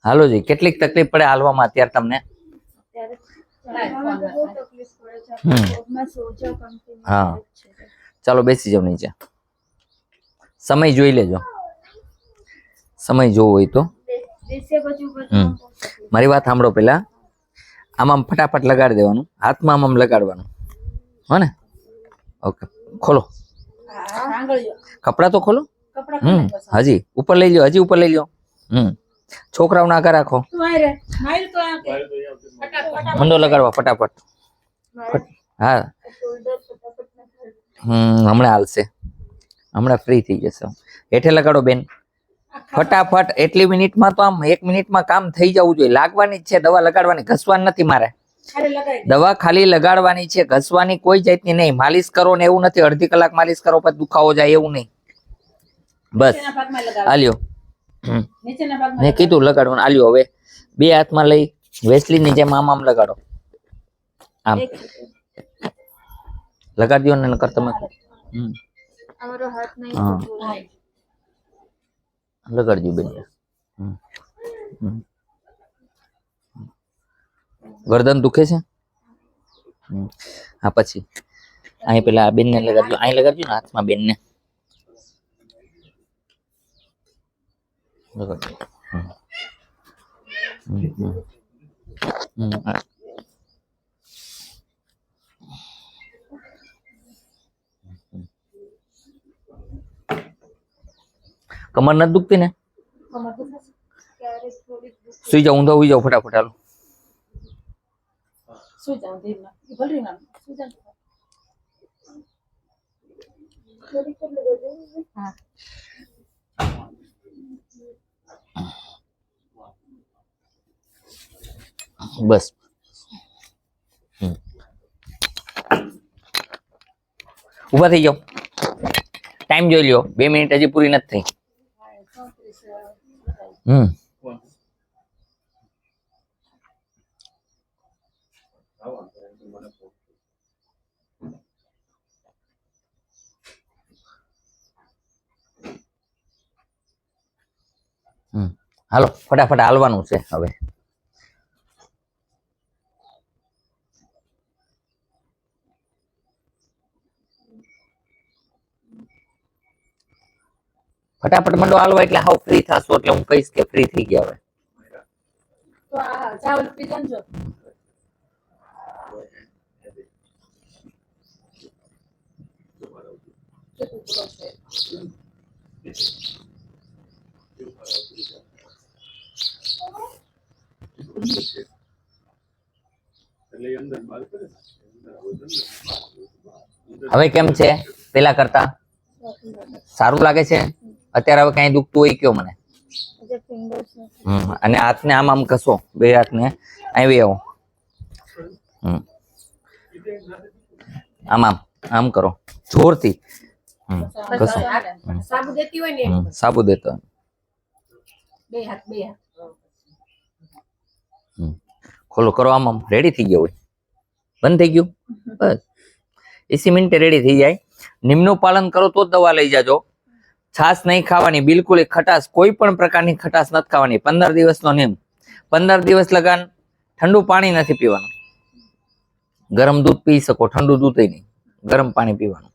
હાલો જી કેટલીક તકલીફ પડે હાલવામાં અત્યારે તમને હા ચાલો બેસી જાવ નીચે સમય જોઈ લેજો સમય જોવો હોય તો મારી વાત સાંભળો પેલા આમ ફટાફટ લગાડી દેવાનું હાથમાં આમ લગાડવાનું હો ને ઓકે ખોલો કપડા તો ખોલો હજી ઉપર લઈ લ્યો હજી ઉપર લઈ લ્યો છોકરાઓને આગળ રાખો મંડો લગાડવા ફટાફટ હા હમણાં હાલશે હમણાં ફ્રી થઈ જશે હેઠે લગાડો બેન ફટાફટ એટલી મિનિટમાં તો આમ 1 મિનિટમાં કામ થઈ જવું જોઈએ લાગવાની જ છે દવા લગાડવાની ઘસવાની નથી મારે દવા ખાલી લગાડવાની છે ઘસવાની કોઈ જાતની નહીં માલિશ કરો ને એવું નથી અડધી કલાક માલિશ કરો પછી દુખાવો જાય એવું નહીં બસ આલ્યો મેં કીધું લગાડવાનું આલ્યો હવે બે હાથમાં લઈ વેસલીની જેમ આમ આમ લગાડો આમ લગાડી દો ને નકર તમે લગાડજો બેન ગરદન દુખે છે હા પછી અહીં પેલા બેન ને લગાડજો અહીં લગાડજો ને હાથમાં બેન ને લગાડજો કમર નથી દુખતી ને સુઈ જાઓ ઊંધા ઉઈ જાઓ ફટાફટ હાલો બસ ઉભા થઈ જાઓ ટાઈમ જોઈ લ્યો 2 મિનિટ હજી પૂરી નથી થઈ હાલો ફટાફટ હાલવાનું છે હવે ફટાફટ મંડો હાલવા એટલે હાવ ફ્રી થશો એટલે હું કહીશ કે ફ્રી થઈ ગયા હવે તો આ ચાવલ પી જજો હવે કેમ છે પેલા કરતા સારું લાગે છે અત્યારે હવે કઈ દુખતું હોય કયો મને અને હાથને આમ આમ ઘસો બે હાથને આવી આવો આમ આમ આમ કરો જોરથી ઘસો સાબુ દેતો ખોલો કરો આમ આમ રેડી થઈ ગયો હોય બંધ થઈ ગયું બસ 20 મિનિટે રેડી થઈ જાય નિયમનું પાલન કરો તો દવા લઈ જાજો છાશ નહીં ખાવાની બિલકુલ ખટાશ કોઈ પણ પ્રકારની ખટાશ નથી ખાવાની 15 દિવસનો નિયમ 15 દિવસ લગાન ઠંડુ પાણી નથી પીવાનું ગરમ દૂધ પી શકો ઠંડુ દૂધ નહીં ગરમ પાણી પીવાનું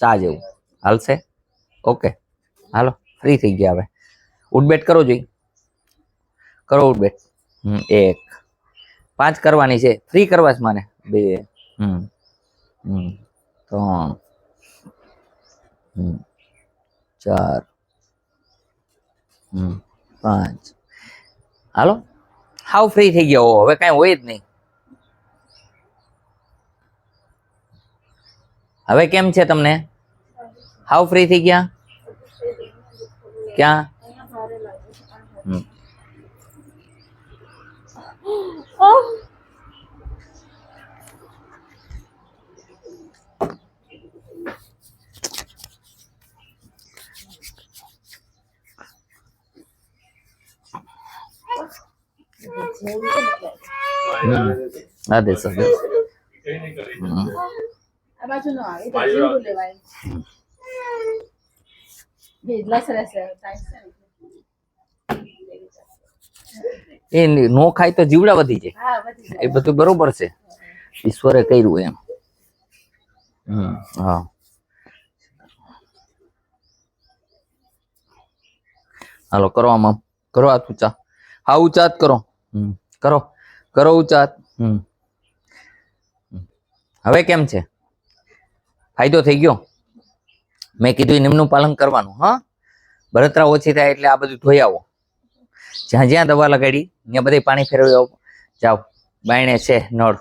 ચા જેવું હાલશે ઓકે હાલો ફ્રી થઈ ગયા હવે ઉઠબેઠ કરો જોઈ કરો ઉઠબેઠ 1 5 કરવાની છે ફ્રી કરવા છે મને 2 3 4 5 હાલો હાવ ફ્રી થઈ ગયા હવે કઈ હોય જ નહીં હવે કેમ છે તમને હાવ ફ્રી થઈ ગયા ક્યાં Ada saja. Apa tu no? Itu dulu lewat. Bila selesai, time. એ નો ખાય તો જીવડા વધી જાય. હા વધી જાય. એ બધું બરોબર છે, ઈશ્વરે કર્યું એમ. હા હાલો કરો આમાં, કરો હાથ ઊંચા, હા ઊંચા હાથ કરો. કરો કરો ઊંચા હાથ. હવે કેમ છે, ફાયદો થઈ ગયો? મેં કીધું એ નિયમનું પાલન કરવાનું. હા, બળતરા ઓછી થાય એટલે આ બધું ધોઈ આવો. જ્યાં જ્યાં દવા લગાડી ત્યાં બધે પાણી ફેરવી આવો. જાઓ, બાયણે છે નળ.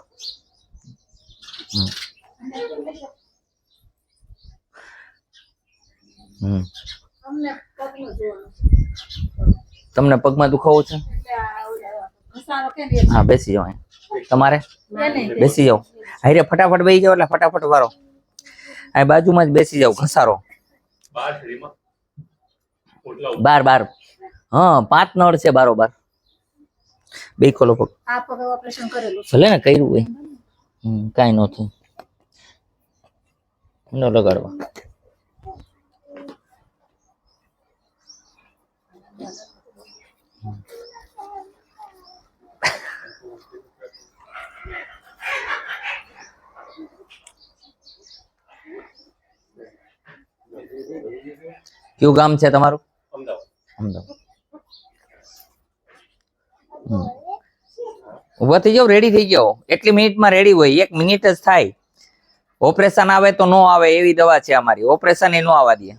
અમને પગનું જોવાનું. તમને પગમાં દુખાવો છે? એટલે આ ઘસારો કે ને હા બેસી જાઓ અહીં. તમારે એને બેસી જાઓ. હારે ફટાફટ બેસી જાઓ એટલે ફટાફટ વારો. આ બાજુમાં જ બેસી જાઓ. ઘસારો બાર બાર. હા 5 નળ છે બારોબાર. બે ખોલો પગ. આ પગ ઓપરેશન કરેલું. ભલે ને કર્યું હોય. કાંઈ ન થયું. ન લગાડવા. કયું ગામ છે તમારું? અમદાવાદ. ઉભા થઈ જાઓ, રેડી થઈ જાઓ. એટલી મિનિટમાં રેડી હોય, 1 મિનિટ જ થાય. ઓપરેશન આવે તો નો આવે એવી દવા છે અમારી. ઓપરેશન એ નો આવવા દે.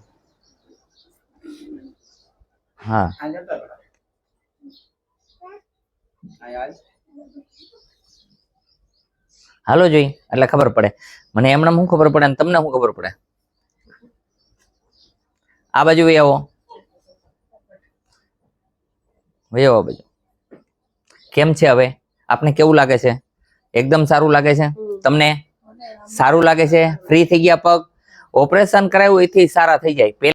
હા હાલો જોઈ એટલે ખબર પડે. મને એમને શું ખબર પડે ને તમને શું ખબર પડે? આ બાજુ વહી આવો. વહી આવો બાજુ. કેમ છે હવે? આપને કેવું લાગે છે? એકદમ સારું લાગે છે તમને? સારું લાગે છે? ફ્રી થઈ ગયા પગ? ઓપરેશન કરાયું એથી સારા થઈ જાય.